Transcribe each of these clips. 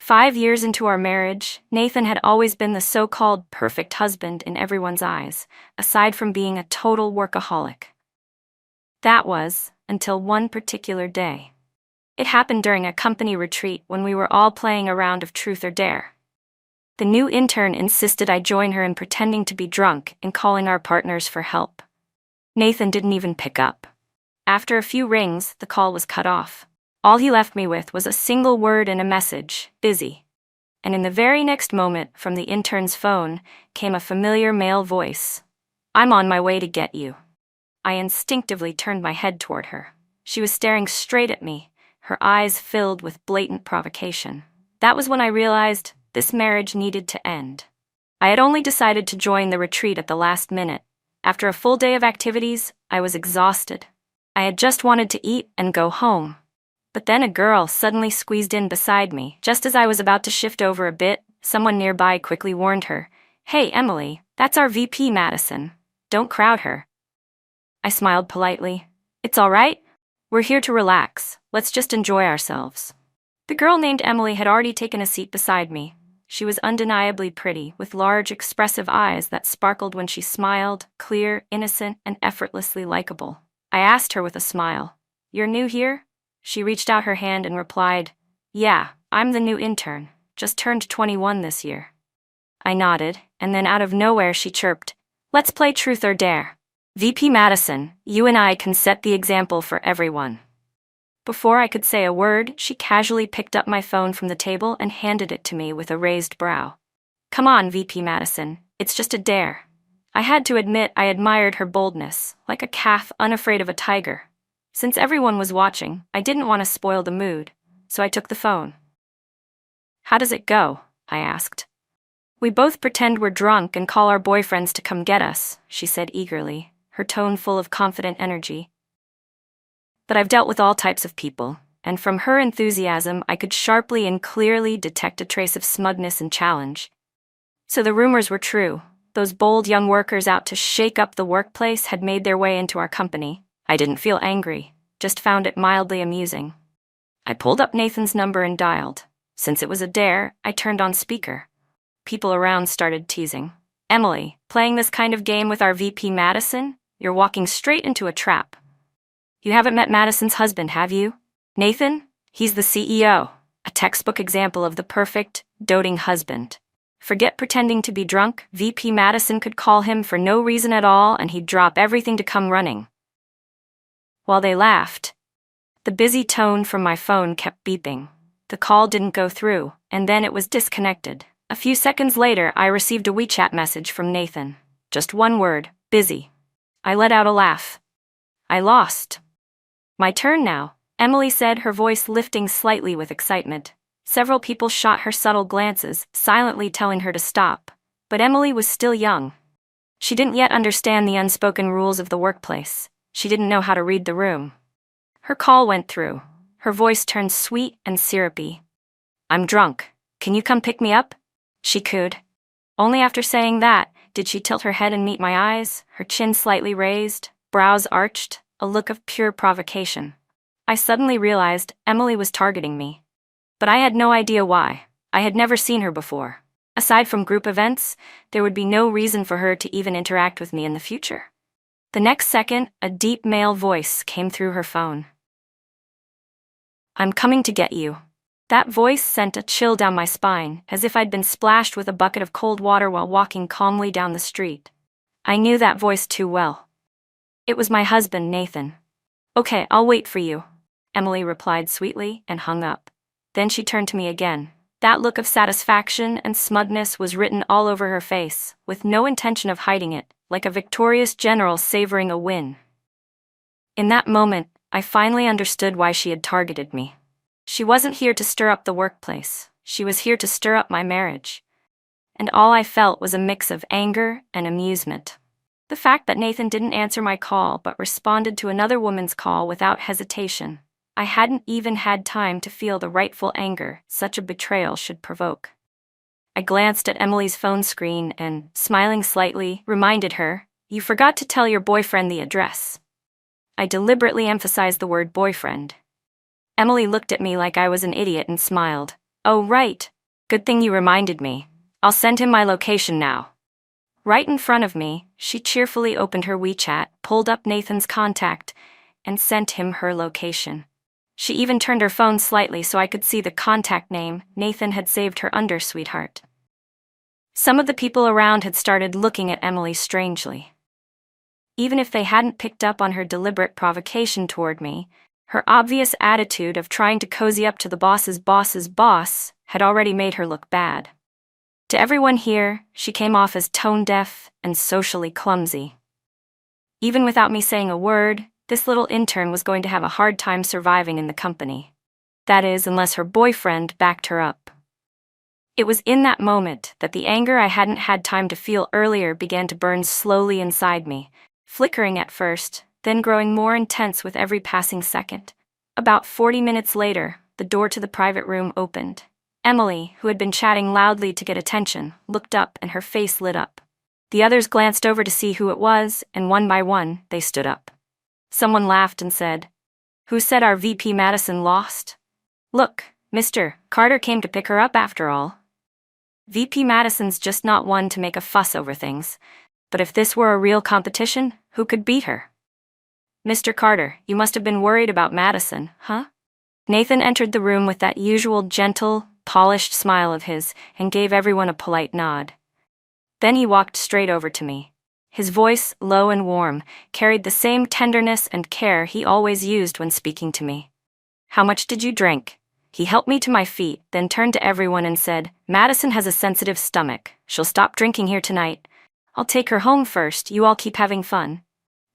5 years into our marriage, Nathan had always been the so-called perfect husband in everyone's eyes, aside from being a total workaholic. That was, until one particular day. It happened during a company retreat when we were all playing a round of truth or dare. The new intern insisted I join her in pretending to be drunk and calling our partners for help. Nathan didn't even pick up. After a few rings, the call was cut off. All he left me with was a single word and a message, busy. And in the very next moment, from the intern's phone, came a familiar male voice. I'm on my way to get you. I instinctively turned my head toward her. She was staring straight at me, her eyes filled with blatant provocation. That was when I realized this marriage needed to end. I had only decided to join the retreat at the last minute. After a full day of activities, I was exhausted. I had just wanted to eat and go home. But then a girl suddenly squeezed in beside me. Just as I was about to shift over a bit, someone nearby quickly warned her, "Hey, Emily, that's our VP Madison. Don't crowd her." I smiled politely. "It's all right. We're here to relax. Let's just enjoy ourselves." The girl named Emily had already taken a seat beside me. She was undeniably pretty, with large, expressive eyes that sparkled when she smiled, clear, innocent, and effortlessly likable. I asked her with a smile, "You're new here?" She reached out her hand and replied, "Yeah, I'm the new intern. Just turned 21 this year." I nodded, and then out of nowhere she chirped, "Let's play truth or dare. VP Madison, you and I can set the example for everyone." Before I could say a word, she casually picked up my phone from the table and handed it to me with a raised brow. "Come on, VP Madison, it's just a dare." I had to admit I admired her boldness, like a calf unafraid of a tiger. Since everyone was watching, I didn't want to spoil the mood, so I took the phone. "How does it go?" I asked. "We both pretend we're drunk and call our boyfriends to come get us," she said eagerly, her tone full of confident energy. But I've dealt with all types of people, and from her enthusiasm I could sharply and clearly detect a trace of smugness and challenge. So the rumors were true. Those bold young workers out to shake up the workplace had made their way into our company. I didn't feel angry, just found it mildly amusing. I pulled up Nathan's number and dialed. Since it was a dare, I turned on speaker. People around started teasing. "Emily, playing this kind of game with our VP Madison? You're walking straight into a trap. You haven't met Madison's husband, have you? Nathan? He's the CEO, a textbook example of the perfect, doting husband. Forget pretending to be drunk, VP Madison could call him for no reason at all and he'd drop everything to come running." While they laughed, the busy tone from my phone kept beeping. The call didn't go through, and then it was disconnected. A few seconds later, I received a WeChat message from Nathan. Just one word, busy. I let out a laugh. I lost. "My turn now," Emily said, her voice lifting slightly with excitement. Several people shot her subtle glances, silently telling her to stop. But Emily was still young. She didn't yet understand the unspoken rules of the workplace. She didn't know how to read the room. Her call went through. Her voice turned sweet and syrupy. "I'm drunk. Can you come pick me up?" She cooed. Only after saying that did she tilt her head and meet my eyes, her chin slightly raised, brows arched, a look of pure provocation. I suddenly realized Emily was targeting me. But I had no idea why. I had never seen her before. Aside from group events, there would be no reason for her to even interact with me in the future. The next second, a deep male voice came through her phone. "I'm coming to get you." That voice sent a chill down my spine, as if I'd been splashed with a bucket of cold water while walking calmly down the street. I knew that voice too well. It was my husband, Nathan. "Okay, I'll wait for you," Emily replied sweetly and hung up. Then she turned to me again. That look of satisfaction and smugness was written all over her face, with no intention of hiding it, like a victorious general savoring a win. In that moment, I finally understood why she had targeted me. She wasn't here to stir up the workplace. She was here to stir up my marriage. And all I felt was a mix of anger and amusement. The fact that Nathan didn't answer my call but responded to another woman's call without hesitation. I hadn't even had time to feel the rightful anger such a betrayal should provoke. I glanced at Emily's phone screen and, smiling slightly, reminded her, "You forgot to tell your boyfriend the address." I deliberately emphasized the word boyfriend. Emily looked at me like I was an idiot and smiled. Oh, right. Good thing you reminded me. I'll send him my location now. Right in front of me, she cheerfully opened her WeChat, pulled up Nathan's contact, and sent him her location. She even turned her phone slightly so I could see the contact name Nathan had saved her under, sweetheart. Some of the people around had started looking at Emily strangely. Even if they hadn't picked up on her deliberate provocation toward me, her obvious attitude of trying to cozy up to the boss's boss had already made her look bad. To everyone here, she came off as tone-deaf and socially clumsy. Even without me saying a word, this little intern was going to have a hard time surviving in the company. That is, unless her boyfriend backed her up. It was in that moment that the anger I hadn't had time to feel earlier began to burn slowly inside me, flickering at first, then growing more intense with every passing second. About 40 minutes later, the door to the private room opened. Emily, who had been chatting loudly to get attention, looked up and her face lit up. The others glanced over to see who it was, and one by one, they stood up. Someone laughed and said, "Who said our VP Madison lost? Look, Mr. Carter came to pick her up after all." VP Madison's just not one to make a fuss over things, but if this were a real competition, who could beat her? "Mr. Carter, you must have been worried about Madison, huh?" Nathan entered the room with that usual gentle, polished smile of his and gave everyone a polite nod. Then he walked straight over to me. His voice, low and warm, carried the same tenderness and care he always used when speaking to me. "How much did you drink?" He helped me to my feet, then turned to everyone and said, "Madison has a sensitive stomach. She'll stop drinking here tonight. I'll take her home first. You all keep having fun."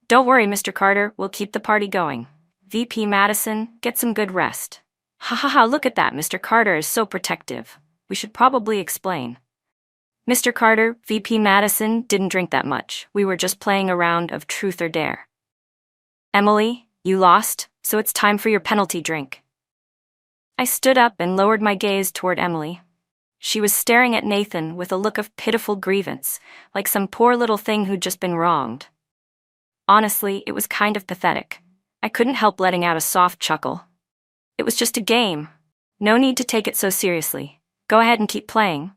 "Don't worry, Mr. Carter, we'll keep the party going. VP Madison, get some good rest." "Ha ha ha, look at that, Mr. Carter is so protective. We should probably explain." "Mr. Carter, VP Madison didn't drink that much. We were just playing a round of truth or dare." "Emily, you lost, so it's time for your penalty drink." I stood up and lowered my gaze toward Emily. She was staring at Nathan with a look of pitiful grievance, like some poor little thing who'd just been wronged. Honestly, it was kind of pathetic. I couldn't help letting out a soft chuckle. It was just a game. No need to take it so seriously. Go ahead and keep playing.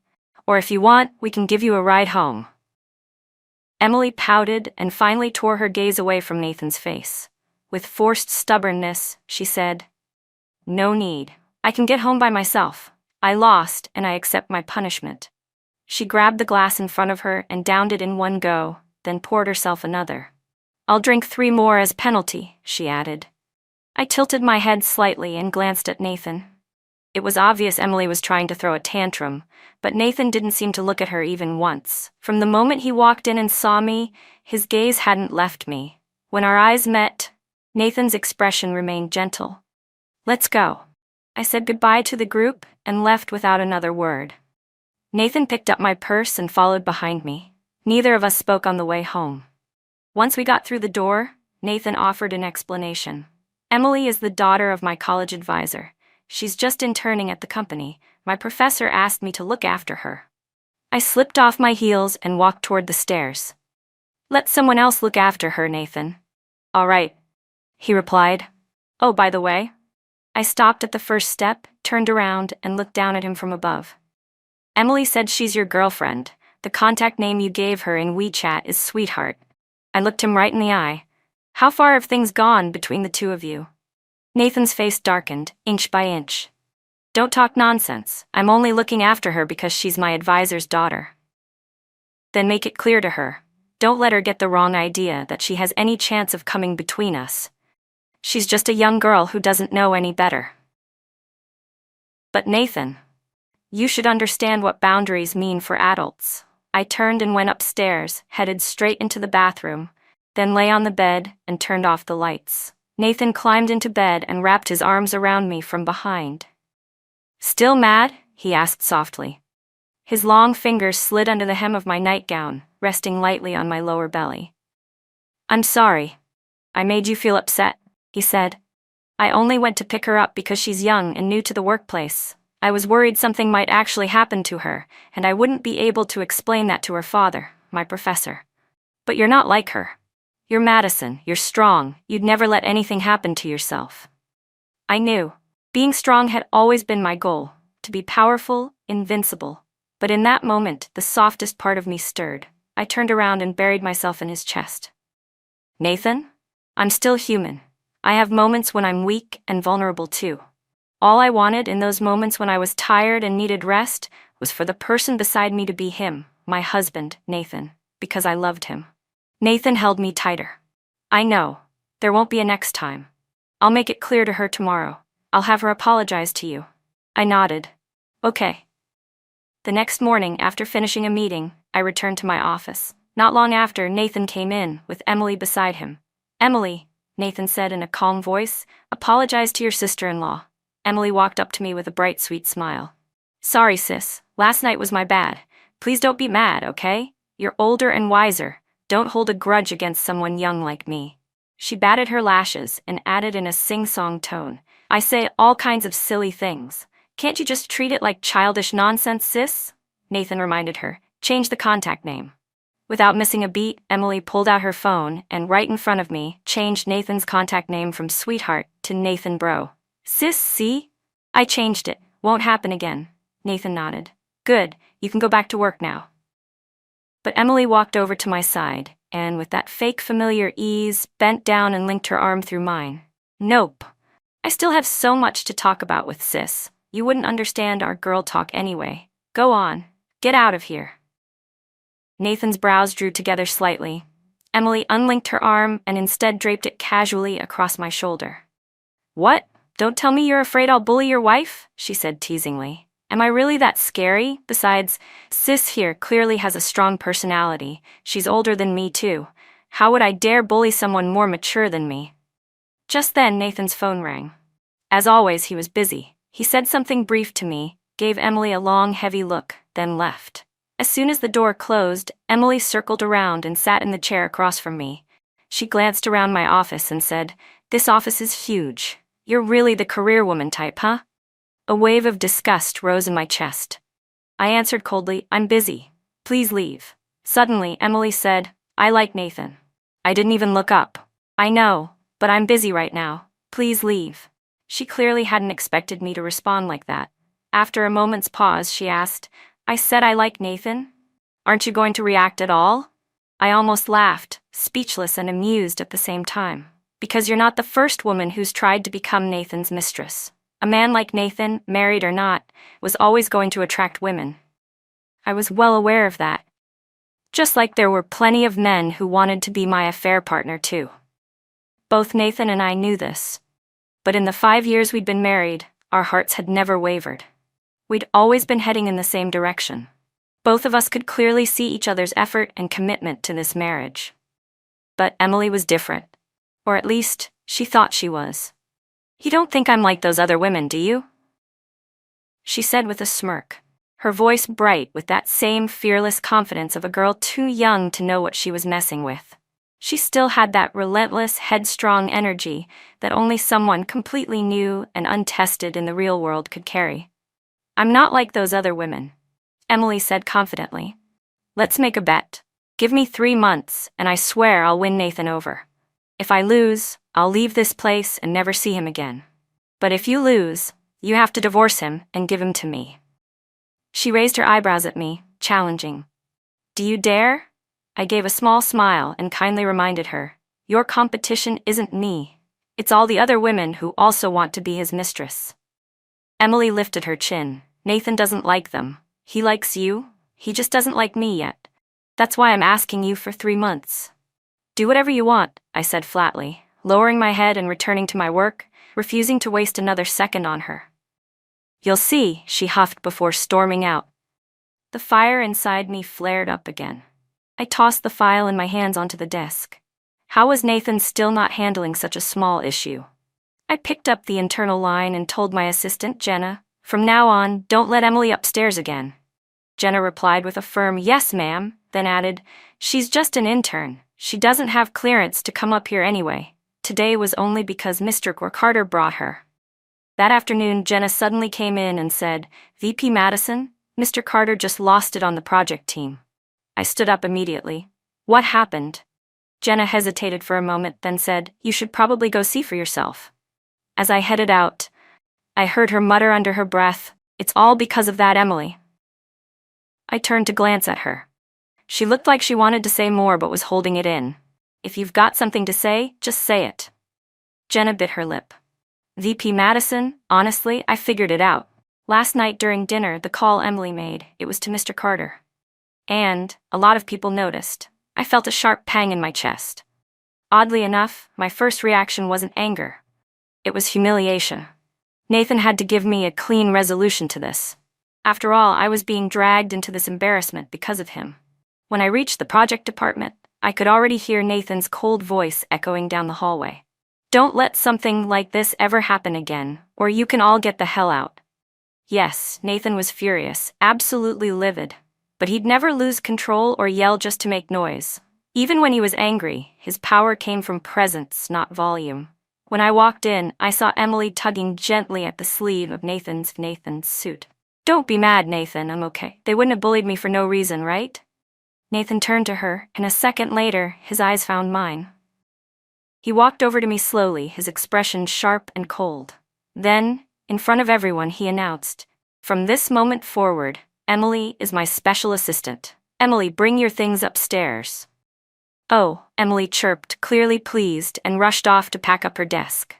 Or if you want, we can give you a ride home. Emily pouted and finally tore her gaze away from Nathan's face. With forced stubbornness, she said, "No need. I can get home by myself. I lost, and I accept my punishment." She grabbed the glass in front of her and downed it in one go, then poured herself another. "I'll drink 3 more as penalty," she added. I tilted my head slightly and glanced at Nathan. It was obvious Emily was trying to throw a tantrum, but Nathan didn't seem to look at her even once. From the moment he walked in and saw me, his gaze hadn't left me. When our eyes met, Nathan's expression remained gentle. "Let's go." I said goodbye to the group and left without another word. Nathan picked up my purse and followed behind me. Neither of us spoke on the way home. Once we got through the door, Nathan offered an explanation. "Emily is the daughter of my college advisor. She's just interning at the company. My professor asked me to look after her." I slipped off my heels and walked toward the stairs. "Let someone else look after her, Nathan." "All right," he replied. "Oh, by the way." I stopped at the first step, turned around, and looked down at him from above. "Emily said she's your girlfriend. The contact name you gave her in WeChat is Sweetheart." I looked him right in the eye. "How far have things gone between the two of you?" Nathan's face darkened, inch by inch. "Don't talk nonsense. I'm only looking after her because she's my advisor's daughter." "Then make it clear to her. Don't let her get the wrong idea that she has any chance of coming between us. She's just a young girl who doesn't know any better." "But Nathan, you should understand what boundaries mean for adults." I turned and went upstairs, headed straight into the bathroom, then lay on the bed and turned off the lights. Nathan climbed into bed and wrapped his arms around me from behind. "Still mad?" he asked softly. His long fingers slid under the hem of my nightgown, resting lightly on my lower belly. "I'm sorry. I made you feel upset," he said. "I only went to pick her up because she's young and new to the workplace. I was worried something might actually happen to her, and I wouldn't be able to explain that to her father, my professor. But you're not like her. You're Madison, you're strong, you'd never let anything happen to yourself." I knew. Being strong had always been my goal. To to be powerful, invincible. But in that moment, the softest part of me stirred. I turned around and buried myself in his chest. Nathan? I'm still human. I have moments when I'm weak and vulnerable too. All I wanted in those moments when I was tired and needed rest was for the person beside me to be him, my husband, Nathan, because I loved him. Nathan held me tighter. I know. There won't be a next time. I'll make it clear to her tomorrow. I'll have her apologize to you. I nodded. Okay. The next morning, after finishing a meeting, I returned to my office. Not long after, Nathan came in, with Emily beside him. Emily, Nathan said in a calm voice, apologize to your sister-in-law. Emily walked up to me with a bright, sweet smile. Sorry, sis. Last night was my bad. Please don't be mad, okay? You're older and wiser. Don't hold a grudge against someone young like me. She batted her lashes and added in a sing-song tone, I say all kinds of silly things. Can't you just treat it like childish nonsense, sis? Nathan reminded her. Change the contact name. Without missing a beat, Emily pulled out her phone and right in front of me, changed Nathan's contact name from Sweetheart to Nathan Bro. Sis, see? I changed it. Won't happen again. Nathan nodded. Good, you can go back to work now. But Emily walked over to my side, and with that fake familiar ease, bent down and linked her arm through mine. Nope. I still have so much to talk about with sis. You wouldn't understand our girl talk anyway. Go on. Get out of here. Nathan's brows drew together slightly. Emily unlinked her arm and instead draped it casually across my shoulder. What? Don't tell me you're afraid I'll bully your wife? She said teasingly. Am I really that scary? Besides, sis here clearly has a strong personality. She's older than me too. How would I dare bully someone more mature than me? Just then, Nathan's phone rang. As always, he was busy. He said something brief to me, gave Emily a long, heavy look, then left. As soon as the door closed, Emily circled around and sat in the chair across from me. She glanced around my office and said, This office is huge. You're really the career woman type, huh? A wave of disgust rose in my chest. I answered coldly, I'm busy. Please leave. Suddenly, Emily said, I like Nathan. I didn't even look up. I know, but I'm busy right now. Please leave. She clearly hadn't expected me to respond like that. After a moment's pause, she asked, I said I like Nathan? Aren't you going to react at all? I almost laughed, speechless and amused at the same time. Because you're not the first woman who's tried to become Nathan's mistress. A man like Nathan, married or not, was always going to attract women. I was well aware of that. Just like there were plenty of men who wanted to be my affair partner too. Both Nathan and I knew this. But in the 5 years we'd been married, our hearts had never wavered. We'd always been heading in the same direction. Both of us could clearly see each other's effort and commitment to this marriage. But Emily was different. Or at least, she thought she was. You don't think I'm like those other women, do you? She said with a smirk, her voice bright with that same fearless confidence of a girl too young to know what she was messing with. She still had that relentless, headstrong energy that only someone completely new and untested in the real world could carry. I'm not like those other women, Emily said confidently. Let's make a bet. Give me 3 months, and I swear I'll win Nathan over. If I lose, I'll leave this place and never see him again. But if you lose, you have to divorce him and give him to me. She raised her eyebrows at me, challenging. Do you dare? I gave a small smile and kindly reminded her, your competition isn't me. It's all the other women who also want to be his mistress. Emily lifted her chin. Nathan doesn't like them. He likes you. He just doesn't like me yet. That's why I'm asking you for 3 months. Do whatever you want, I said flatly, lowering my head and returning to my work, refusing to waste another second on her. You'll see, she huffed before storming out. The fire inside me flared up again. I tossed the file in my hands onto the desk. How was Nathan still not handling such a small issue? I picked up the internal line and told my assistant, Jenna, from now on, don't let Emily upstairs again. Jenna replied with a firm yes, ma'am, then added, she's just an intern. She doesn't have clearance to come up here anyway. Today was only because Mr. Carter brought her. That afternoon, Jenna suddenly came in and said, VP Madison, Mr. Carter just lost it on the project team. I stood up immediately. What happened? Jenna hesitated for a moment, then said, you should probably go see for yourself. As I headed out, I heard her mutter under her breath, It's all because of that Emily. I turned to glance at her. She looked like she wanted to say more but was holding it in. If you've got something to say, just say it. Jenna bit her lip. VP Madison, honestly, I figured it out. Last night during dinner, the call Emily made, it was to Mr. Carter. And, a lot of people noticed. I felt a sharp pang in my chest. Oddly enough, my first reaction wasn't anger. It was humiliation. Nathan had to give me a clean resolution to this. After all, I was being dragged into this embarrassment because of him. When I reached the project department, I could already hear Nathan's cold voice echoing down the hallway. Don't let something like this ever happen again, or you can all get the hell out. Yes, Nathan was furious, absolutely livid. But he'd never lose control or yell just to make noise. Even when he was angry, his power came from presence, not volume. When I walked in, I saw Emily tugging gently at the sleeve of Nathan's suit. Don't be mad, Nathan, I'm okay. They wouldn't have bullied me for no reason, right? Nathan turned to her, and a second later, his eyes found mine. He walked over to me slowly, his expression sharp and cold. Then, in front of everyone, he announced, "From this moment forward, Emily is my special assistant. Emily, bring your things upstairs." Oh, Emily chirped, clearly pleased, and rushed off to pack up her desk.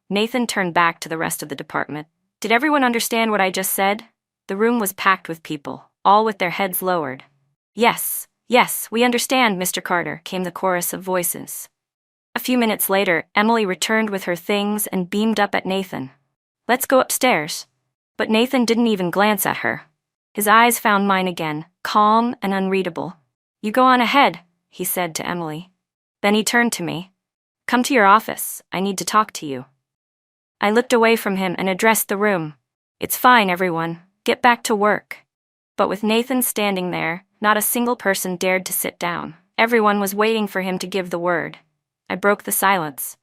Nathan turned back to the rest of the department. Did everyone understand what I just said? The room was packed with people, all with their heads lowered. Yes, we understand, Mr. Carter, came the chorus of voices. A few minutes later, Emily returned with her things and beamed up at Nathan. Let's go upstairs. But Nathan didn't even glance at her. His eyes found mine again, calm and unreadable. You go on ahead, he said to Emily. Then he turned to me. Come to your office, I need to talk to you. I looked away from him and addressed the room. It's fine, everyone. Get back to work. But with Nathan standing there, not a single person dared to sit down. Everyone was waiting for him to give the word. I broke the silence.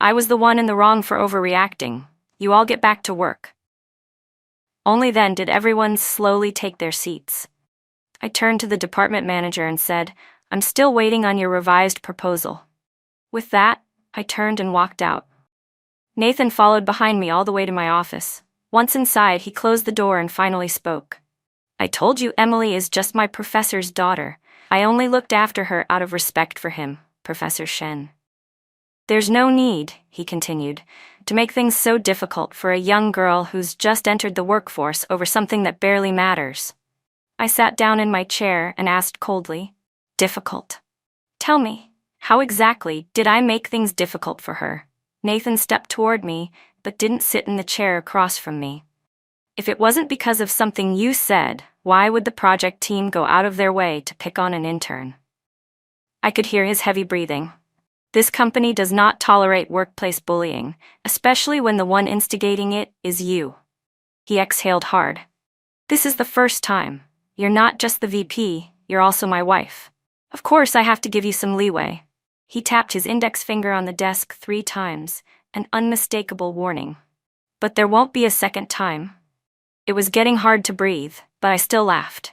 I was the one in the wrong for overreacting. You all get back to work. Only then did everyone slowly take their seats. I turned to the department manager and said, I'm still waiting on your revised proposal. With that, I turned and walked out. Nathan followed behind me all the way to my office. Once inside, he closed the door and finally spoke. I told you Emily is just my professor's daughter. I only looked after her out of respect for him, Professor Shen. There's no need, he continued, to make things so difficult for a young girl who's just entered the workforce over something that barely matters. I sat down in my chair and asked coldly, difficult? Tell me, how exactly did I make things difficult for her? Nathan stepped toward me, but didn't sit in the chair across from me. If it wasn't because of something you said, why would the project team go out of their way to pick on an intern? I could hear his heavy breathing. This company does not tolerate workplace bullying, especially when the one instigating it is you. He exhaled hard. This is the first time. You're not just the VP, you're also my wife. Of course I have to give you some leeway. He tapped his index finger on the desk 3 times, an unmistakable warning. But there won't be a second time. It was getting hard to breathe, but I still laughed.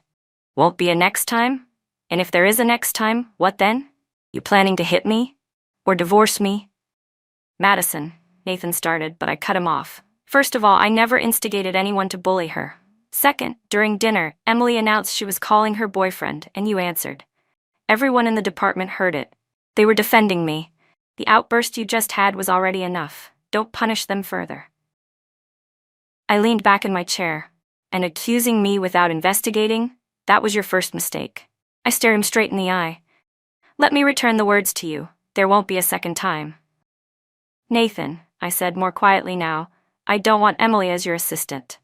Won't be a next time? And if there is a next time, what then? You planning to hit me? Or divorce me? Madison, Nathan started, but I cut him off. First of all, I never instigated anyone to bully her. Second, during dinner, Emily announced she was calling her boyfriend, and you answered. Everyone in the department heard it. They were defending me. The outburst you just had was already enough. Don't punish them further. I leaned back in my chair. And accusing me without investigating? That was your first mistake. I stared him straight in the eye. Let me return the words to you. There won't be a second time. Nathan, I said more quietly now, I don't want Emily as your assistant.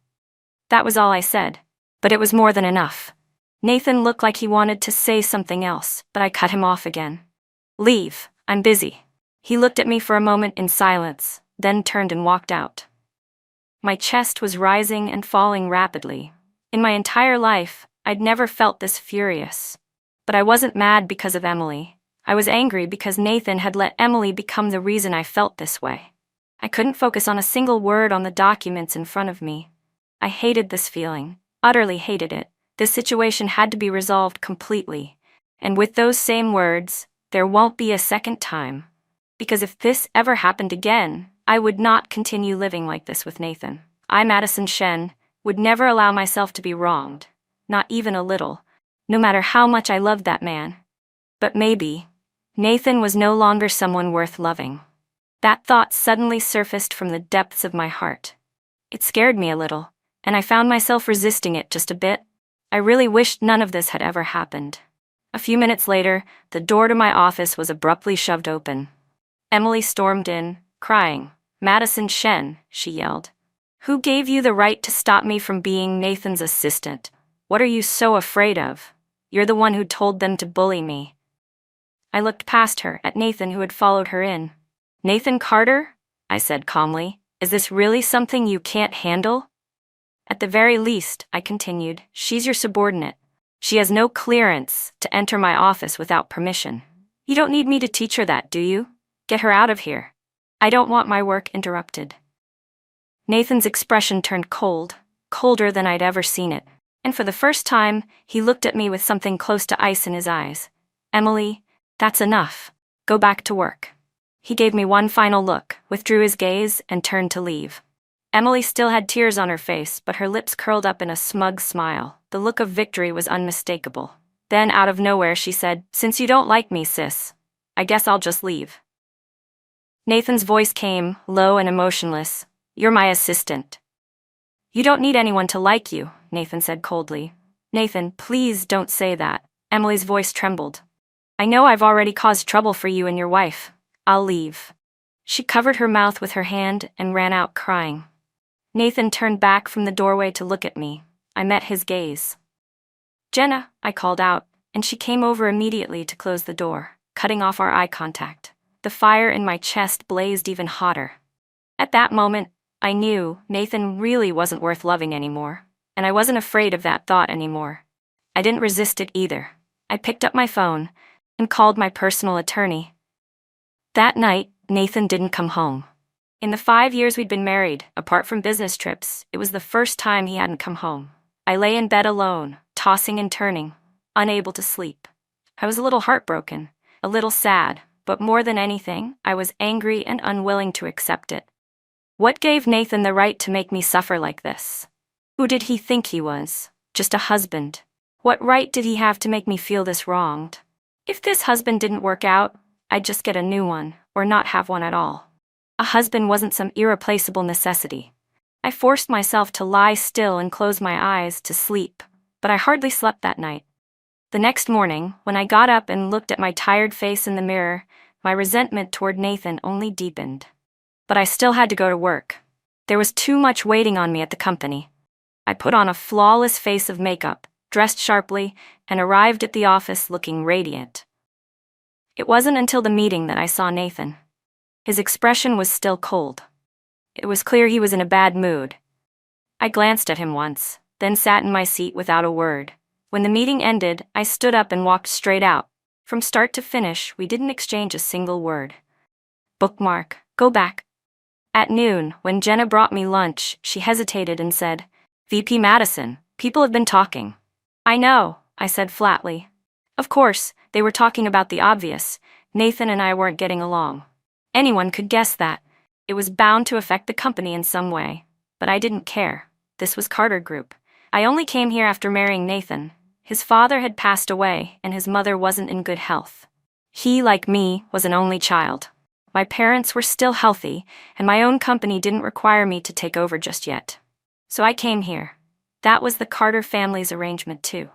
That was all I said, but it was more than enough. Nathan looked like he wanted to say something else, but I cut him off again. Leave, I'm busy. He looked at me for a moment in silence, then turned and walked out. My chest was rising and falling rapidly. In my entire life, I'd never felt this furious. But I wasn't mad because of Emily. I was angry because Nathan had let Emily become the reason I felt this way. I couldn't focus on a single word on the documents in front of me. I hated this feeling, utterly hated it. This situation had to be resolved completely. And with those same words, there won't be a second time. Because if this ever happened again, I would not continue living like this with Nathan. I, Madison Shen, would never allow myself to be wronged, not even a little, no matter how much I loved that man. But maybe Nathan was no longer someone worth loving. That thought suddenly surfaced from the depths of my heart. It scared me a little, and I found myself resisting it just a bit. I really wished none of this had ever happened. A few minutes later, the door to my office was abruptly shoved open. Emily stormed in, crying. "Madison Shen," she yelled. "Who gave you the right to stop me from being Nathan's assistant? What are you so afraid of? You're the one who told them to bully me." I looked past her at Nathan, who had followed her in. "Nathan Carter?" I said calmly. "Is this really something you can't handle?" "At the very least," I continued, "she's your subordinate. She has no clearance to enter my office without permission. You don't need me to teach her that, do you? Get her out of here. I don't want my work interrupted." Nathan's expression turned cold, colder than I'd ever seen it, and for the first time, he looked at me with something close to ice in his eyes. "Emily, that's enough. Go back to work." He gave me one final look, withdrew his gaze, and turned to leave. Emily still had tears on her face, but her lips curled up in a smug smile. The look of victory was unmistakable. Then, out of nowhere, she said, "Since you don't like me, sis, I guess I'll just leave." Nathan's voice came, low and emotionless. "You're my assistant." "You don't need anyone to like you," Nathan said coldly. "Nathan, please don't say that." Emily's voice trembled. "I know I've already caused trouble for you and your wife. I'll leave." She covered her mouth with her hand and ran out crying. Nathan turned back from the doorway to look at me. I met his gaze. "Jenna," I called out, and she came over immediately to close the door, cutting off our eye contact. The fire in my chest blazed even hotter. At that moment, I knew Nathan really wasn't worth loving anymore, and I wasn't afraid of that thought anymore. I didn't resist it either. I picked up my phone and called my personal attorney. That night, Nathan didn't come home. In the 5 years we'd been married, apart from business trips, it was the first time he hadn't come home. I lay in bed alone, tossing and turning, unable to sleep. I was a little heartbroken, a little sad, but more than anything, I was angry and unwilling to accept it. What gave Nathan the right to make me suffer like this? Who did he think he was? Just a husband. What right did he have to make me feel this wronged? If this husband didn't work out, I'd just get a new one, or not have one at all. A husband wasn't some irreplaceable necessity. I forced myself to lie still and close my eyes to sleep, but I hardly slept that night. The next morning, when I got up and looked at my tired face in the mirror, my resentment toward Nathan only deepened. But I still had to go to work. There was too much waiting on me at the company. I put on a flawless face of makeup, dressed sharply, and arrived at the office looking radiant. It wasn't until the meeting that I saw Nathan. His expression was still cold. It was clear he was in a bad mood. I glanced at him once, then sat in my seat without a word. When the meeting ended, I stood up and walked straight out. From start to finish, we didn't exchange a single word. Bookmark, go back. At noon, when Jenna brought me lunch, she hesitated and said, "VP Madison, people have been talking." "I know," I said flatly. Of course, they were talking about the obvious. Nathan and I weren't getting along. Anyone could guess that. It was bound to affect the company in some way. But I didn't care. This was Carter Group. I only came here after marrying Nathan. His father had passed away, and his mother wasn't in good health. He, like me, was an only child. My parents were still healthy, and my own company didn't require me to take over just yet. So I came here. That was the Carter family's arrangement too.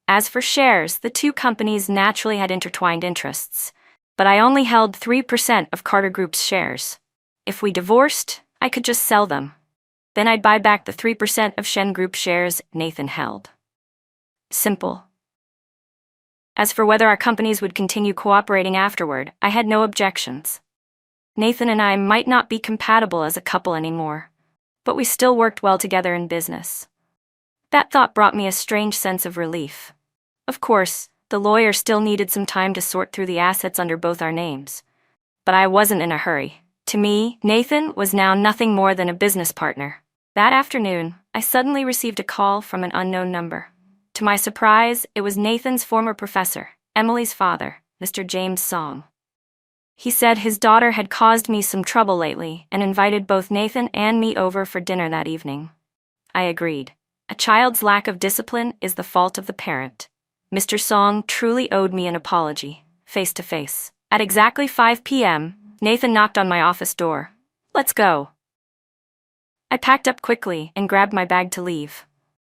As for shares, the two companies naturally had intertwined interests, but I only held 3% of Carter Group's shares. If we divorced, I could just sell them. Then I'd buy back the 3% of Shen Group shares Nathan held. Simple. As for whether our companies would continue cooperating afterward, I had no objections. Nathan and I might not be compatible as a couple anymore, but we still worked well together in business. That thought brought me a strange sense of relief. Of course, the lawyer still needed some time to sort through the assets under both our names. But I wasn't in a hurry. To me, Nathan was now nothing more than a business partner. That afternoon, I suddenly received a call from an unknown number. To my surprise, it was Nathan's former professor, Emily's father, Mr. James Song. He said his daughter had caused me some trouble lately and invited both Nathan and me over for dinner that evening. I agreed. A child's lack of discipline is the fault of the parent. Mr. Song truly owed me an apology, face to face. At exactly 5 p.m., Nathan knocked on my office door. "Let's go." I packed up quickly and grabbed my bag to leave.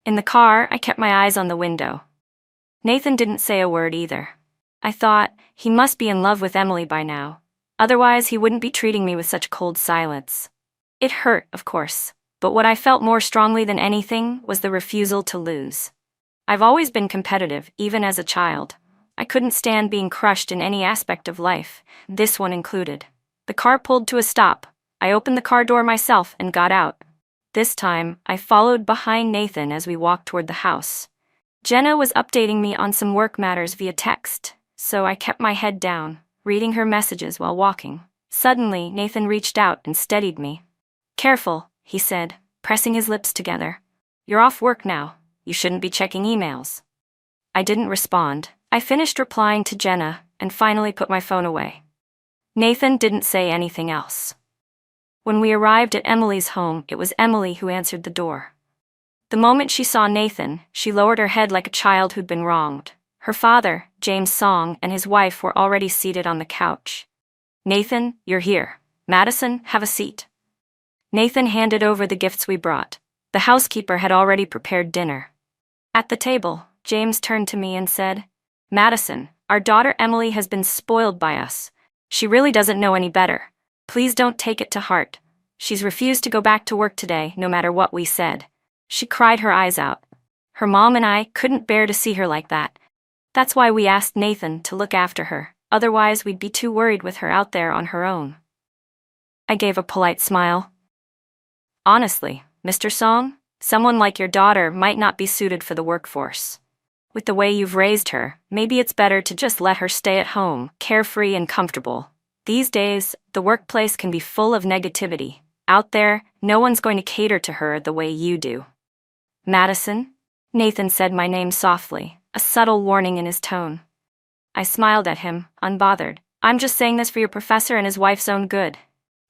In the car, I kept my eyes on the window. Nathan didn't say a word either. I thought, he must be in love with Emily by now. Otherwise, he wouldn't be treating me with such cold silence. It hurt, of course, but what I felt more strongly than anything was the refusal to lose. I've always been competitive, even as a child. I couldn't stand being crushed in any aspect of life, this one included. The car pulled to a stop. I opened the car door myself and got out. This time, I followed behind Nathan as we walked toward the house. Jenna was updating me on some work matters via text, so I kept my head down, reading her messages while walking. Suddenly, Nathan reached out and steadied me. "Careful," he said, pressing his lips together. "You're off work now. You shouldn't be checking emails." I didn't respond. I finished replying to Jenna and finally put my phone away. Nathan didn't say anything else. When we arrived at Emily's home, it was Emily who answered the door. The moment she saw Nathan, she lowered her head like a child who'd been wronged. Her father, James Song, and his wife were already seated on the couch. "Nathan, you're here. Madison, have a seat." Nathan handed over the gifts we brought. The housekeeper had already prepared dinner. At the table, James turned to me and said, "Madison, our daughter Emily has been spoiled by us. She really doesn't know any better. Please don't take it to heart. She's refused to go back to work today, no matter what we said. She cried her eyes out. Her mom and I couldn't bear to see her like that. That's why we asked Nathan to look after her, otherwise we'd be too worried with her out there on her own." I gave a polite smile. "Honestly, Mr. Song, someone like your daughter might not be suited for the workforce. With the way you've raised her, maybe it's better to just let her stay at home, carefree and comfortable. These days, the workplace can be full of negativity. Out there, no one's going to cater to her the way you do." "Madison?" Nathan said my name softly, a subtle warning in his tone. I smiled at him, unbothered. "I'm just saying this for your professor and his wife's own good."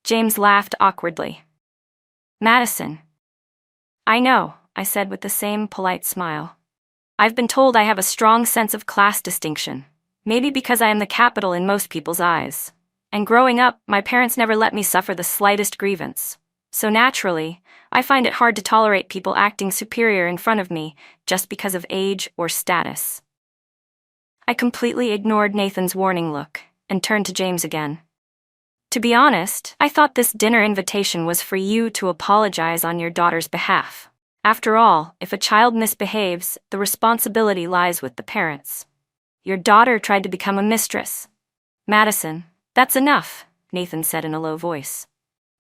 James laughed awkwardly. "Madison." "I know," I said with the same polite smile. "I've been told I have a strong sense of class distinction. Maybe because I am the capital in most people's eyes. And growing up, my parents never let me suffer the slightest grievance. So naturally, I find it hard to tolerate people acting superior in front of me just because of age or status." I completely ignored Nathan's warning look and turned to James again. "To be honest, I thought this dinner invitation was for you to apologize on your daughter's behalf. After all, if a child misbehaves, the responsibility lies with the parents. Your daughter tried to become a mistress." "Madison, that's enough," Nathan said in a low voice.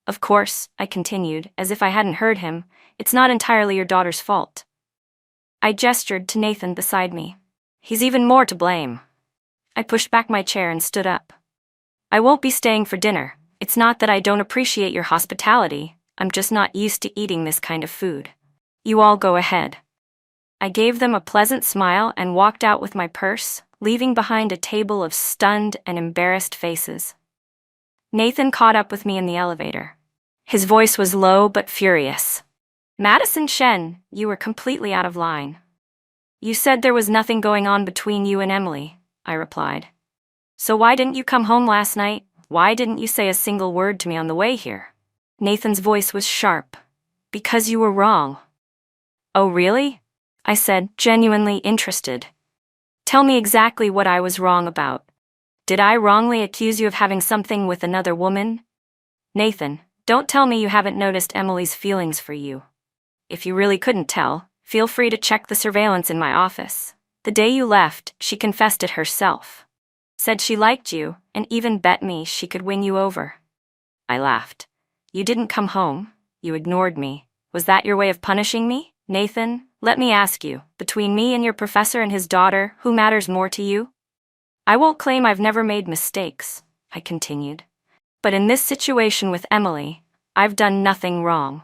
"Of course," I continued, as if I hadn't heard him, "it's not entirely your daughter's fault." I gestured to Nathan beside me. "He's even more to blame." I pushed back my chair and stood up. "I won't be staying for dinner. It's not that I don't appreciate your hospitality, I'm just not used to eating this kind of food. You all go ahead." I gave them a pleasant smile and walked out with my purse, leaving behind a table of stunned and embarrassed faces. Nathan caught up with me in the elevator. His voice was low but furious. "Madison Shen, you were completely out of line." "You said there was nothing going on between you and Emily," I replied. "So why didn't you come home last night? Why didn't you say a single word to me on the way here?" Nathan's voice was sharp. "Because you were wrong." "Oh, really?" I said, genuinely interested. "Tell me exactly what I was wrong about. Did I wrongly accuse you of having something with another woman?" "Nathan, don't tell me you haven't noticed Emily's feelings for you. If you really couldn't tell, feel free to check the surveillance in my office. The day you left, she confessed it herself. Said she liked you, and even bet me she could win you over." I laughed. "You didn't come home. You ignored me. Was that your way of punishing me? Nathan, let me ask you, between me and your professor and his daughter, who matters more to you?" "I won't claim I've never made mistakes," I continued. "But in this situation with Emily, I've done nothing wrong.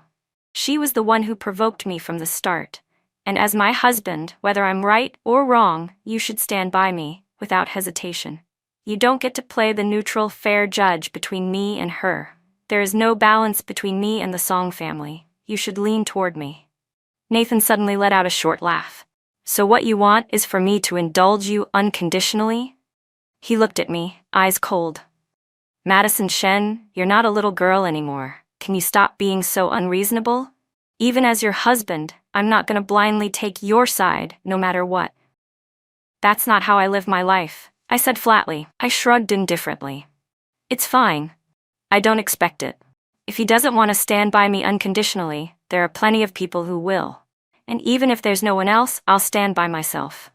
She was the one who provoked me from the start, and as my husband, whether I'm right or wrong, you should stand by me, without hesitation. You don't get to play the neutral, fair judge between me and her. There is no balance between me and the Song family. You should lean toward me." Nathan suddenly let out a short laugh. So what you want is for me to indulge you unconditionally? He looked at me, eyes cold. Madison Shen, you're not a little girl anymore. Can you stop being so unreasonable? Even as your husband, I'm not gonna blindly take your side, no matter what. That's not how I live my life, I said flatly. I shrugged indifferently. It's fine. I don't expect it. If he doesn't want to stand by me unconditionally, there are plenty of people who will. And even if there's no one else, I'll stand by myself.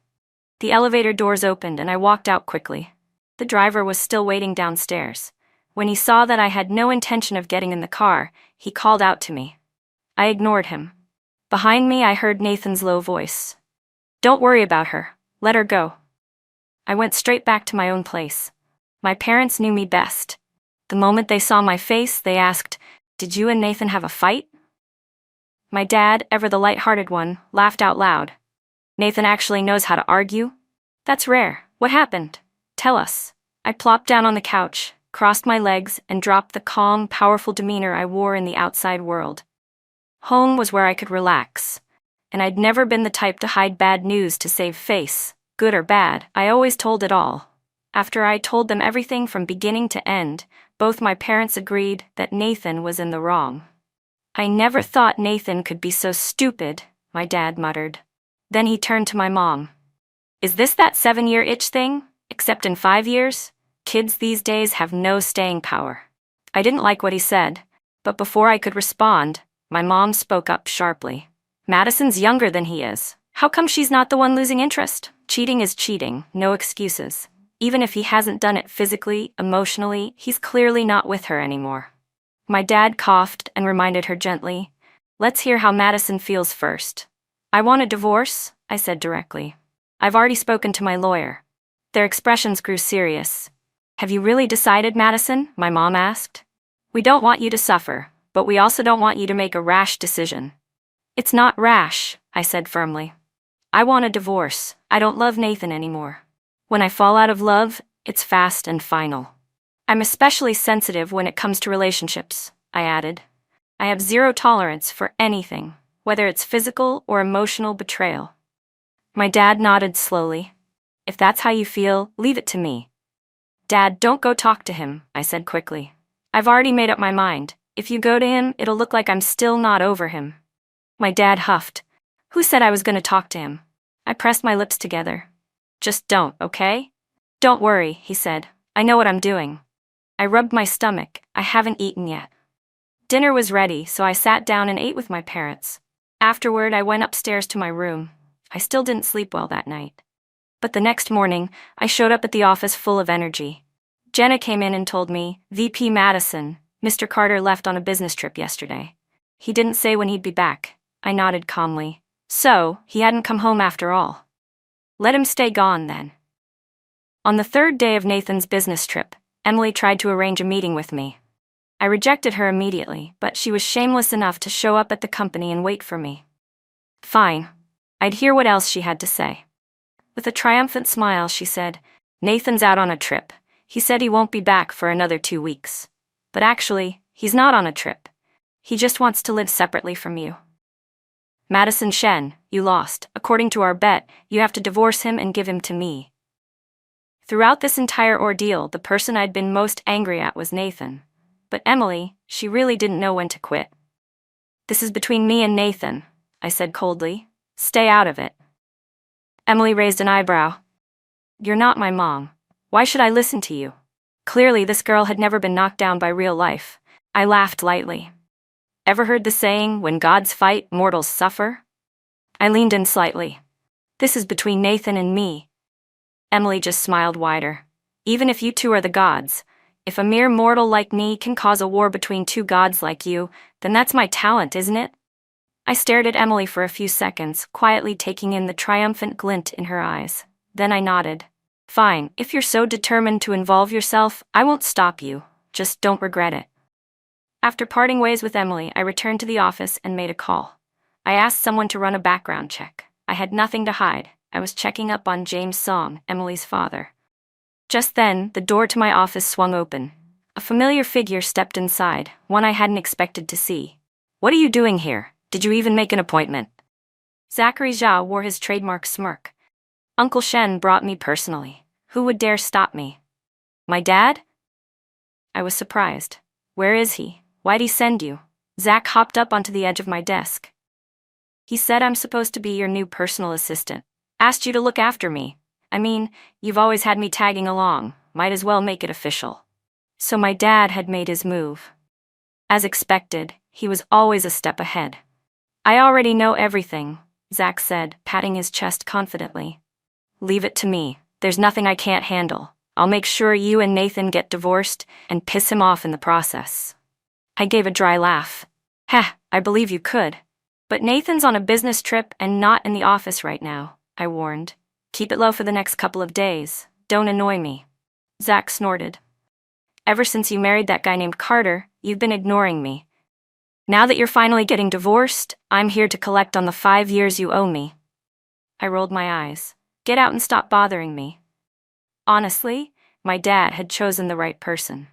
The elevator doors opened and I walked out quickly. The driver was still waiting downstairs. When he saw that I had no intention of getting in the car, he called out to me. I ignored him. Behind me, I heard Nathan's low voice. Don't worry about her. Let her go. I went straight back to my own place. My parents knew me best. The moment they saw my face, they asked, "Did you and Nathan have a fight?" My dad, ever the light-hearted one, laughed out loud. Nathan actually knows how to argue? That's rare. What happened? Tell us. I plopped down on the couch, crossed my legs, and dropped the calm, powerful demeanor I wore in the outside world. Home was where I could relax. And I'd never been the type to hide bad news to save face, good or bad. I always told it all. After I told them everything from beginning to end, both my parents agreed that Nathan was in the wrong. I never thought Nathan could be so stupid, my dad muttered. Then he turned to my mom. Is this that 7-year itch thing? Except in 5 years? Kids these days have no staying power. I didn't like what he said, but before I could respond, my mom spoke up sharply. Madison's younger than he is. How come she's not the one losing interest? Cheating is cheating, no excuses. Even if he hasn't done it physically, emotionally, he's clearly not with her anymore. My dad coughed and reminded her gently, Let's hear how Madison feels first. I want a divorce, I said directly. I've already spoken to my lawyer. Their expressions grew serious. Have you really decided, Madison? My mom asked. We don't want you to suffer, but we also don't want you to make a rash decision. It's not rash, I said firmly. I want a divorce. I don't love Nathan anymore. When I fall out of love, it's fast and final. I'm especially sensitive when it comes to relationships, I added. I have zero tolerance for anything, whether it's physical or emotional betrayal. My dad nodded slowly. If that's how you feel, leave it to me. Dad, don't go talk to him, I said quickly. I've already made up my mind. If you go to him, it'll look like I'm still not over him. My dad huffed. Who said I was going to talk to him? I pressed my lips together. Just don't, okay? Don't worry, he said. I know what I'm doing. I rubbed my stomach. I haven't eaten yet. Dinner was ready, so I sat down and ate with my parents. Afterward, I went upstairs to my room. I still didn't sleep well that night. But the next morning, I showed up at the office full of energy. Jenna came in and told me, VP Madison, Mr. Carter left on a business trip yesterday. He didn't say when he'd be back. I nodded calmly. So, he hadn't come home after all. Let him stay gone then. On the 3rd day of Nathan's business trip, Emily tried to arrange a meeting with me. I rejected her immediately, but she was shameless enough to show up at the company and wait for me. Fine. I'd hear what else she had to say. With a triumphant smile, she said, Nathan's out on a trip. He said he won't be back for another 2 weeks. But actually, he's not on a trip. He just wants to live separately from you. Madison Shen, you lost. According to our bet, you have to divorce him and give him to me. Throughout this entire ordeal, the person I'd been most angry at was Nathan. But Emily, she really didn't know when to quit. This is between me and Nathan, I said coldly. Stay out of it. Emily raised an eyebrow. You're not my mom. Why should I listen to you? Clearly, this girl had never been knocked down by real life. I laughed lightly. Ever heard the saying, when gods fight, mortals suffer? I leaned in slightly. This is between Nathan and me. Emily just smiled wider. Even if you two are the gods, if a mere mortal like me can cause a war between 2 gods like you, then that's my talent, isn't it? I stared at Emily for a few seconds, quietly taking in the triumphant glint in her eyes. Then I nodded. Fine, if you're so determined to involve yourself, I won't stop you. Just don't regret it. After parting ways with Emily, I returned to the office and made a call. I asked someone to run a background check. I had nothing to hide. I was checking up on James Song, Emily's father. Just then, the door to my office swung open. A familiar figure stepped inside, one I hadn't expected to see. What are you doing here? Did you even make an appointment? Zachary Zhao wore his trademark smirk. Uncle Shen brought me personally. Who would dare stop me? My dad? I was surprised. Where is he? Why'd he send you? Zach hopped up onto the edge of my desk. He said I'm supposed to be your new personal assistant. Asked you to look after me. I mean, you've always had me tagging along. Might as well make it official. So my dad had made his move. As expected, he was always a step ahead. I already know everything, Zach said, patting his chest confidently. Leave it to me. There's nothing I can't handle. I'll make sure you and Nathan get divorced and piss him off in the process. I gave a dry laugh. Heh, I believe you could. But Nathan's on a business trip and not in the office right now, I warned. Keep it low for the next couple of days. Don't annoy me. Zach snorted. Ever since you married that guy named Carter, you've been ignoring me. Now that you're finally getting divorced, I'm here to collect on the 5 years you owe me. I rolled my eyes. Get out and stop bothering me. Honestly, my dad had chosen the right person.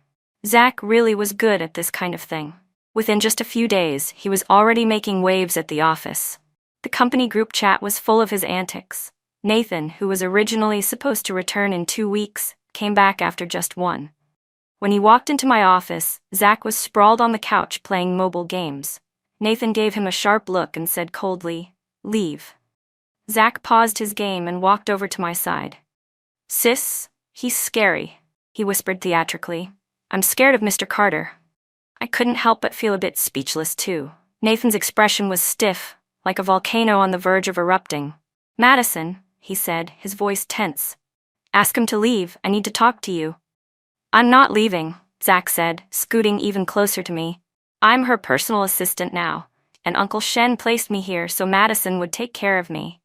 Zach really was good at this kind of thing. Within just a few days, he was already making waves at the office. The company group chat was full of his antics. Nathan, who was originally supposed to return in 2 weeks, came back after just 1. When he walked into my office, Zach was sprawled on the couch playing mobile games. Nathan gave him a sharp look and said coldly, "Leave." Zach paused his game and walked over to my side. "Sis, he's scary," he whispered theatrically. "I'm scared of Mr. Carter." I couldn't help but feel a bit speechless too. Nathan's expression was stiff, like a volcano on the verge of erupting. "Madison," he said, his voice tense. "Ask him to leave, I need to talk to you." "I'm not leaving," Zach said, scooting even closer to me. "I'm her personal assistant now, and Uncle Shen placed me here so Madison would take care of me.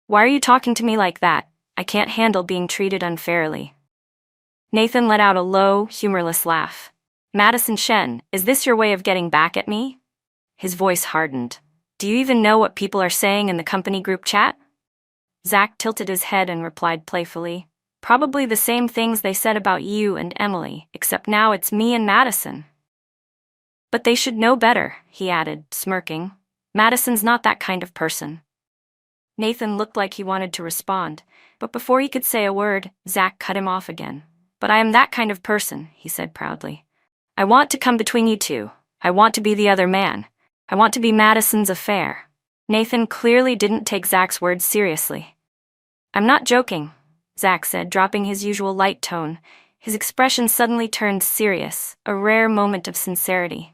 Why are you talking to me like that? I can't handle being treated unfairly." Nathan let out a low, humorless laugh. "Madison Shen, is this your way of getting back at me?" His voice hardened. "Do you even know what people are saying in the company group chat?" Zach tilted his head and replied playfully, "Probably the same things they said about you and Emily, except now it's me and Madison." "But they should know better," he added, smirking. "Madison's not that kind of person." Nathan looked like he wanted to respond, but before he could say a word, Zach cut him off again. "But I am that kind of person," he said proudly. "I want to come between you two. I want to be the other man. I want to be Madison's affair." Nathan clearly didn't take Zach's words seriously. "I'm not joking," Zach said, dropping his usual light tone. His expression suddenly turned serious, a rare moment of sincerity.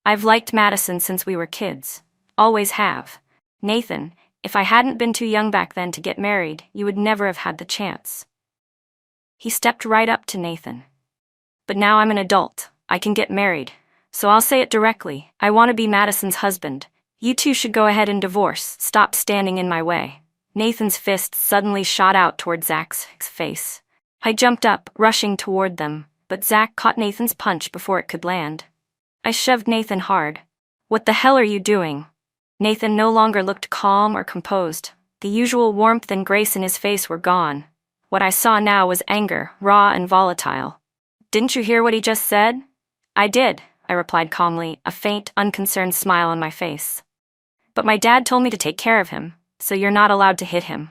"I've liked Madison since we were kids. Always have. Nathan, if I hadn't been too young back then to get married, you would never have had the chance." He stepped right up to Nathan. "But now I'm an adult. I can get married. So I'll say it directly. I want to be Madison's husband. You two should go ahead and divorce. Stop standing in my way." Nathan's fist suddenly shot out toward Zach's face. I jumped up, rushing toward them, but Zach caught Nathan's punch before it could land. I shoved Nathan hard. "What the hell are you doing?" Nathan no longer looked calm or composed. The usual warmth and grace in his face were gone. What I saw now was anger, raw and volatile. "Didn't you hear what he just said?" "I did," I replied calmly, a faint, unconcerned smile on my face. "But my dad told me to take care of him, so you're not allowed to hit him."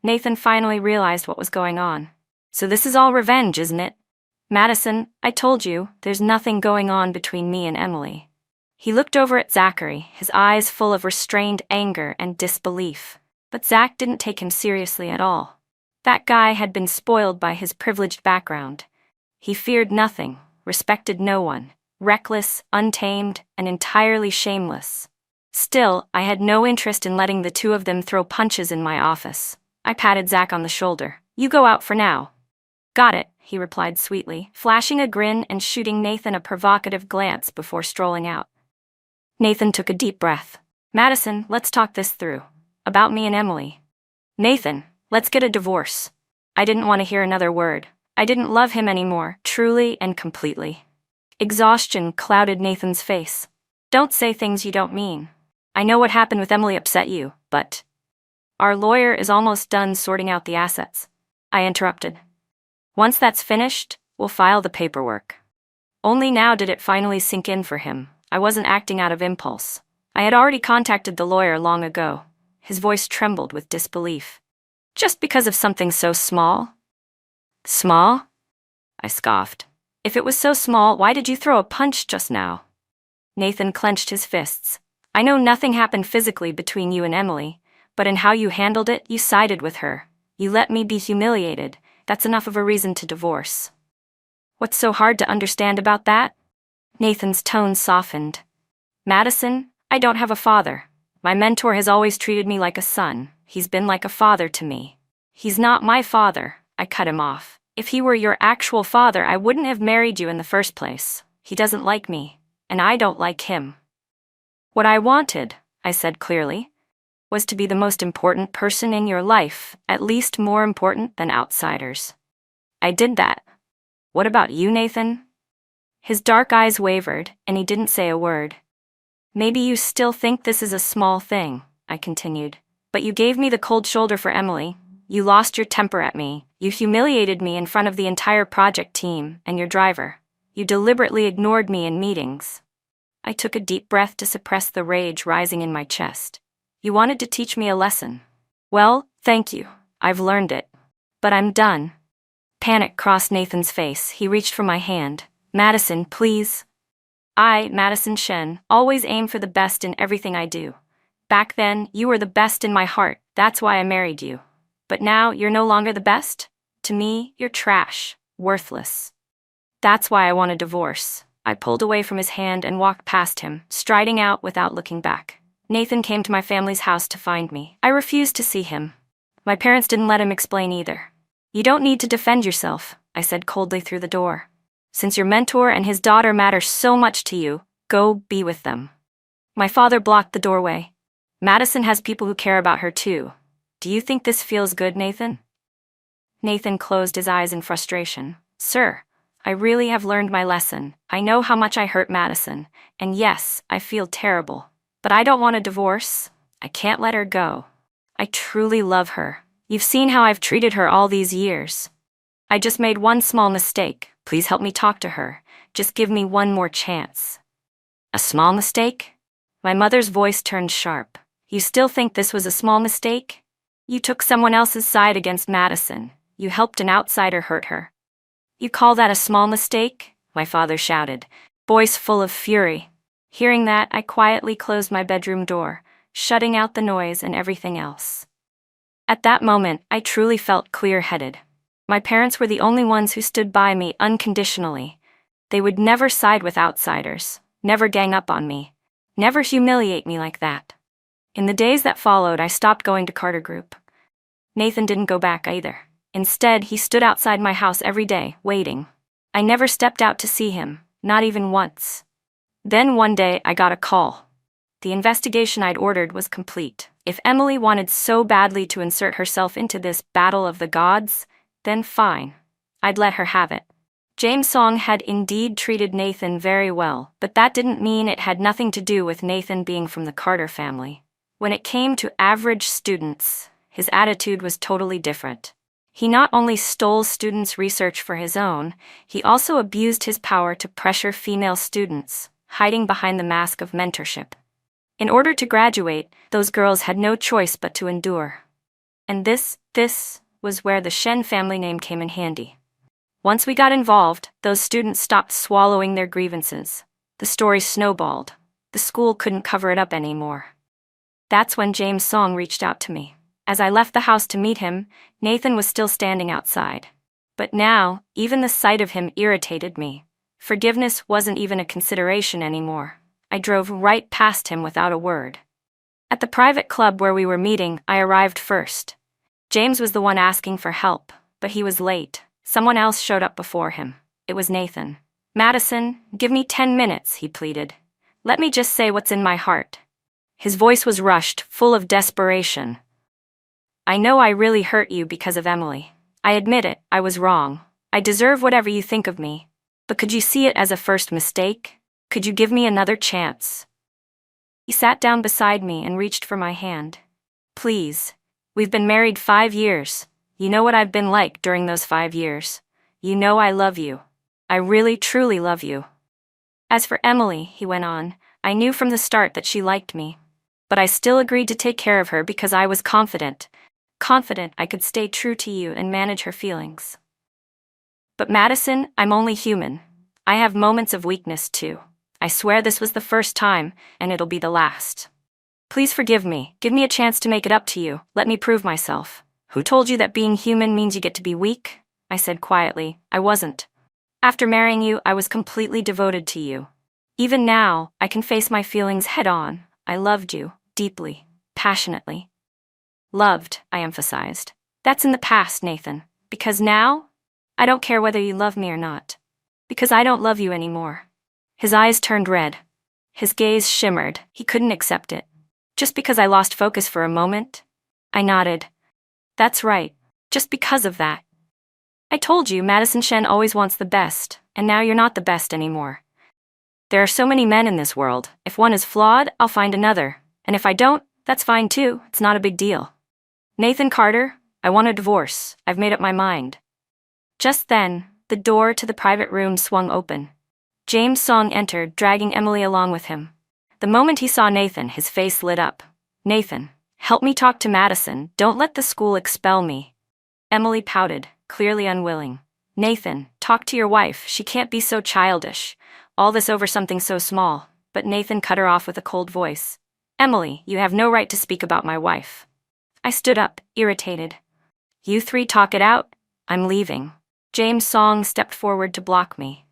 Nathan finally realized what was going on. "So this is all revenge, isn't it?" "Madison, I told you, there's nothing going on between me and Emily." He looked over at Zachary, his eyes full of restrained anger and disbelief. But Zach didn't take him seriously at all. That guy had been spoiled by his privileged background. He feared nothing, respected no one, reckless, untamed, and entirely shameless. Still, I had no interest in letting the two of them throw punches in my office. I patted Zach on the shoulder. "You go out for now." "Got it," he replied sweetly, flashing a grin and shooting Nathan a provocative glance before strolling out. Nathan took a deep breath. "Madison, let's talk this through. About me and Emily." "Nathan, let's get a divorce." I didn't want to hear another word. I didn't love him anymore, truly and completely. Exhaustion clouded Nathan's face. "Don't say things you don't mean. I know what happened with Emily upset you, but..." "Our lawyer is almost done sorting out the assets," I interrupted. "Once that's finished, we'll file the paperwork." Only now did it finally sink in for him. I wasn't acting out of impulse. I had already contacted the lawyer long ago. His voice trembled with disbelief. Just because of something so small? Small? I scoffed. If it was so small, why did you throw a punch just now? Nathan clenched his fists. I know nothing happened physically between you and Emily, but in how you handled it, you sided with her. You let me be humiliated. That's enough of a reason to divorce. What's so hard to understand about that? Nathan's tone softened. Madison, I don't have a father. My mentor has always treated me like a son. He's been like a father to me. He's not my father, I cut him off. If he were your actual father, I wouldn't have married you in the first place. He doesn't like me, and I don't like him. What I wanted, I said clearly, was to be the most important person in your life, at least more important than outsiders. I did that. What about you, Nathan? His dark eyes wavered, and he didn't say a word. Maybe you still think this is a small thing, I continued, but you gave me the cold shoulder for Emily. You lost your temper at me. You humiliated me in front of the entire project team and your driver. You deliberately ignored me in meetings. I took a deep breath to suppress the rage rising in my chest. You wanted to teach me a lesson. Well, thank you. I've learned it. But I'm done. Panic crossed Nathan's face. He reached for my hand. Madison, please. I, Madison Shen, always aim for the best in everything I do. Back then, you were the best in my heart. That's why I married you. But now, you're no longer the best? To me, you're trash, worthless. That's why I want a divorce. I pulled away from his hand and walked past him, striding out without looking back. Nathan came to my family's house to find me. I refused to see him. My parents didn't let him explain either. You don't need to defend yourself, I said coldly through the door. Since your mentor and his daughter matter so much to you, go be with them. My father blocked the doorway. Madison has people who care about her too. Do you think this feels good, Nathan? Nathan closed his eyes in frustration. Sir, I really have learned my lesson. I know how much I hurt Madison, and yes, I feel terrible. But I don't want a divorce. I can't let her go. I truly love her. You've seen how I've treated her all these years. I just made one small mistake. Please help me talk to her. Just give me one more chance. A small mistake? My mother's voice turned sharp. You still think this was a small mistake? You took someone else's side against Madison. You helped an outsider hurt her. You call that a small mistake? My father shouted, voice full of fury. Hearing that, I quietly closed my bedroom door, shutting out the noise and everything else. At that moment, I truly felt clear-headed. My parents were the only ones who stood by me unconditionally. They would never side with outsiders, never gang up on me, never humiliate me like that. In the days that followed, I stopped going to Carter Group. Nathan didn't go back either. Instead, he stood outside my house every day, waiting. I never stepped out to see him, not even once. Then one day, I got a call. The investigation I'd ordered was complete. If Emily wanted so badly to insert herself into this battle of the gods, then fine. I'd let her have it. James Song had indeed treated Nathan very well, but that didn't mean it had nothing to do with Nathan being from the Carter family. When it came to average students, his attitude was totally different. He not only stole students' research for his own, he also abused his power to pressure female students, hiding behind the mask of mentorship. In order to graduate, those girls had no choice but to endure. And this was where the Shen family name came in handy. Once we got involved, those students stopped swallowing their grievances. The story snowballed. The school couldn't cover it up anymore. That's when James Song reached out to me. As I left the house to meet him, Nathan was still standing outside. But now, even the sight of him irritated me. Forgiveness wasn't even a consideration anymore. I drove right past him without a word. At the private club where we were meeting, I arrived first. James was the one asking for help, but he was late. Someone else showed up before him. It was Nathan. Madison, give me 10 minutes, he pleaded. Let me just say what's in my heart. His voice was rushed, full of desperation. I know I really hurt you because of Emily. I admit it, I was wrong. I deserve whatever you think of me. But could you see it as a first mistake? Could you give me another chance? He sat down beside me and reached for my hand. Please. We've been married 5 years. You know what I've been like during those 5 years. You know I love you. I really, truly love you. As for Emily, he went on, I knew from the start that she liked me. But I still agreed to take care of her because I was confident I could stay true to you and manage her feelings. But Madison, I'm only human. I have moments of weakness too. I swear this was the first time, and it'll be the last. Please forgive me. Give me a chance to make it up to you. Let me prove myself. Who told you that being human means you get to be weak? I said quietly. I wasn't. After marrying you, I was completely devoted to you. Even now, I can face my feelings head on. I loved you, deeply, passionately. Loved, I emphasized. That's in the past, Nathan. Because now, I don't care whether you love me or not. Because I don't love you anymore. His eyes turned red. His gaze shimmered. He couldn't accept it. Just because I lost focus for a moment? I nodded. That's right. Just because of that. I told you Madison Shen always wants the best, and now you're not the best anymore. There are so many men in this world. If one is flawed, I'll find another. And if I don't, that's fine too. It's not a big deal. Nathan Carter, I want a divorce. I've made up my mind. Just then, the door to the private room swung open. James Song entered, dragging Emily along with him. The moment he saw Nathan, his face lit up. Nathan, help me talk to Madison. Don't let the school expel me. Emily pouted, clearly unwilling. Nathan, talk to your wife. She can't be so childish. All this over something so small. But Nathan cut her off with a cold voice. Emily, you have no right to speak about my wife. I stood up, irritated. You three talk it out. I'm leaving. James Song stepped forward to block me.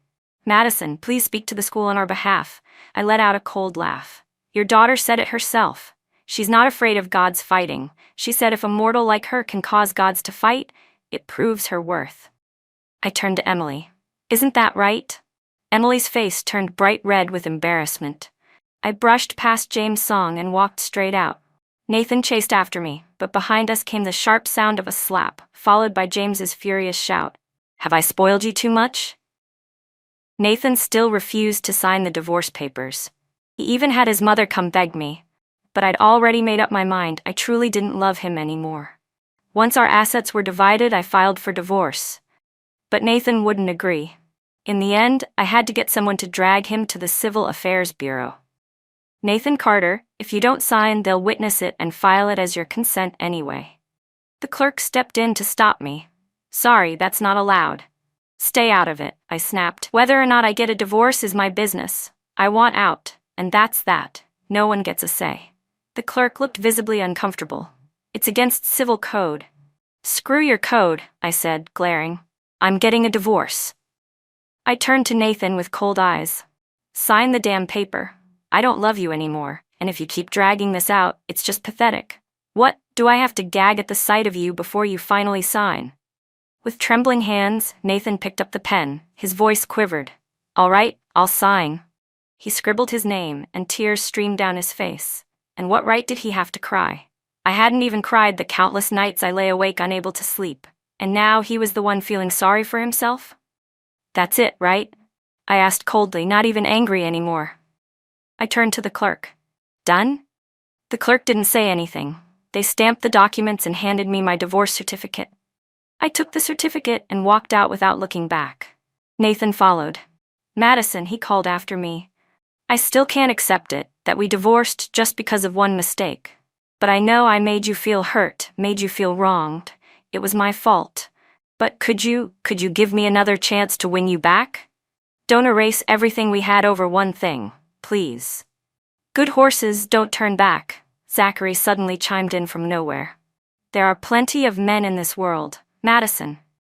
Madison, please speak to the school on our behalf. I let out a cold laugh. Your daughter said it herself. She's not afraid of gods fighting. She said if a mortal like her can cause gods to fight, it proves her worth. I turned to Emily. Isn't that right? Emily's face turned bright red with embarrassment. I brushed past James Song and walked straight out. Nathan chased after me, but behind us came the sharp sound of a slap, followed by James's furious shout. Have I spoiled you too much? Nathan still refused to sign the divorce papers. He even had his mother come beg me. But I'd already made up my mind. I truly didn't love him anymore. Once our assets were divided, I filed for divorce. But Nathan wouldn't agree. In the end, I had to get someone to drag him to the Civil Affairs Bureau. Nathan Carter, if you don't sign, they'll witness it and file it as your consent anyway. The clerk stepped in to stop me. Sorry, that's not allowed. Stay out of it, I snapped. Whether or not I get a divorce is my business. I want out, and that's that. No one gets a say. The clerk looked visibly uncomfortable. It's against civil code. Screw your code, I said, glaring. I'm getting a divorce. I turned to Nathan with cold eyes. Sign the damn paper. I don't love you anymore, and if you keep dragging this out, it's just pathetic. What, do I have to gag at the sight of you before you finally sign? With trembling hands, Nathan picked up the pen. His voice quivered. All right, I'll sign. He scribbled his name, and tears streamed down his face. And what right did he have to cry? I hadn't even cried the countless nights I lay awake unable to sleep. And now he was the one feeling sorry for himself? That's it, right? I asked coldly, not even angry anymore. I turned to the clerk. Done? The clerk didn't say anything. They stamped the documents and handed me my divorce certificate. I took the certificate and walked out without looking back. Nathan followed. Madison, he called after me. I still can't accept it, that we divorced just because of one mistake. But I know I made you feel hurt, made you feel wronged. It was my fault. But could you give me another chance to win you back? Don't erase everything we had over one thing, please. Good horses don't turn back, Zachary suddenly chimed in from nowhere. There are plenty of men in this world. Madison,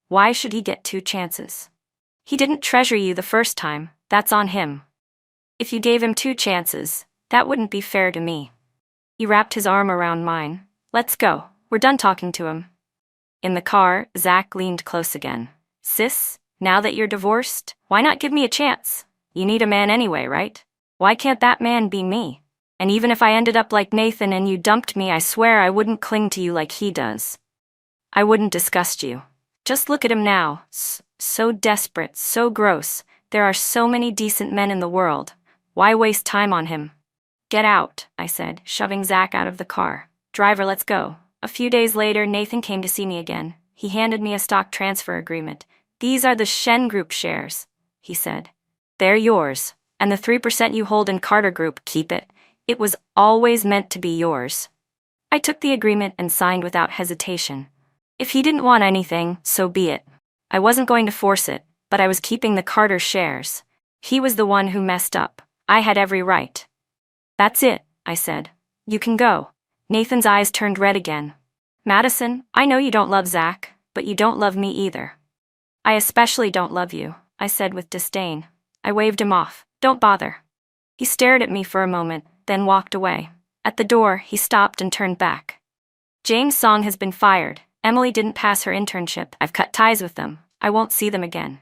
why should he get two chances? He didn't treasure you the first time, that's on him. If you gave him two chances, that wouldn't be fair to me. He wrapped his arm around mine. Let's go, we're done talking to him. In the car, Zach leaned close again. Sis, now that you're divorced, why not give me a chance? You need a man anyway, right? Why can't that man be me? And even if I ended up like Nathan and you dumped me, I swear I wouldn't cling to you like he does. I wouldn't disgust you. Just look at him now. So desperate, so gross. There are so many decent men in the world. Why waste time on him? Get out, I said, shoving Zach out of the car. Driver, let's go. A few days later, Nathan came to see me again. He handed me a stock transfer agreement. These are the Shen Group shares, he said. They're yours, and the 3% you hold in Carter Group, keep it. It was always meant to be yours. I took the agreement and signed without hesitation. If he didn't want anything, so be it. I wasn't going to force it, but I was keeping the Carter shares. He was the one who messed up. I had every right. That's it, I said. You can go. Nathan's eyes turned red again. Madison, I know you don't love Zach, but you don't love me either. I especially don't love you, I said with disdain. I waved him off. Don't bother. He stared at me for a moment, then walked away. At the door, he stopped and turned back. James Song has been fired. Emily didn't pass her internship. I've cut ties with them. I won't see them again.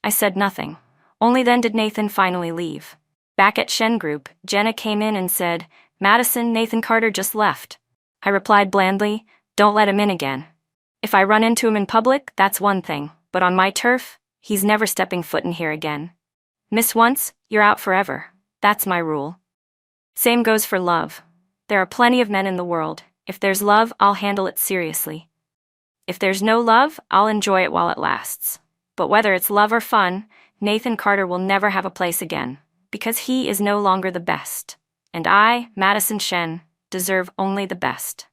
I said nothing. Only then did Nathan finally leave. Back at Shen Group, Jenna came in and said, Madison, Nathan Carter just left. I replied blandly, don't let him in again. If I run into him in public, that's one thing, but on my turf, he's never stepping foot in here again. Miss once, you're out forever. That's my rule. Same goes for love. There are plenty of men in the world. If there's love, I'll handle it seriously. If there's no love, I'll enjoy it while it lasts. But whether it's love or fun, Nathan Carter will never have a place again, because he is no longer the best. And I, Madison Shen, deserve only the best.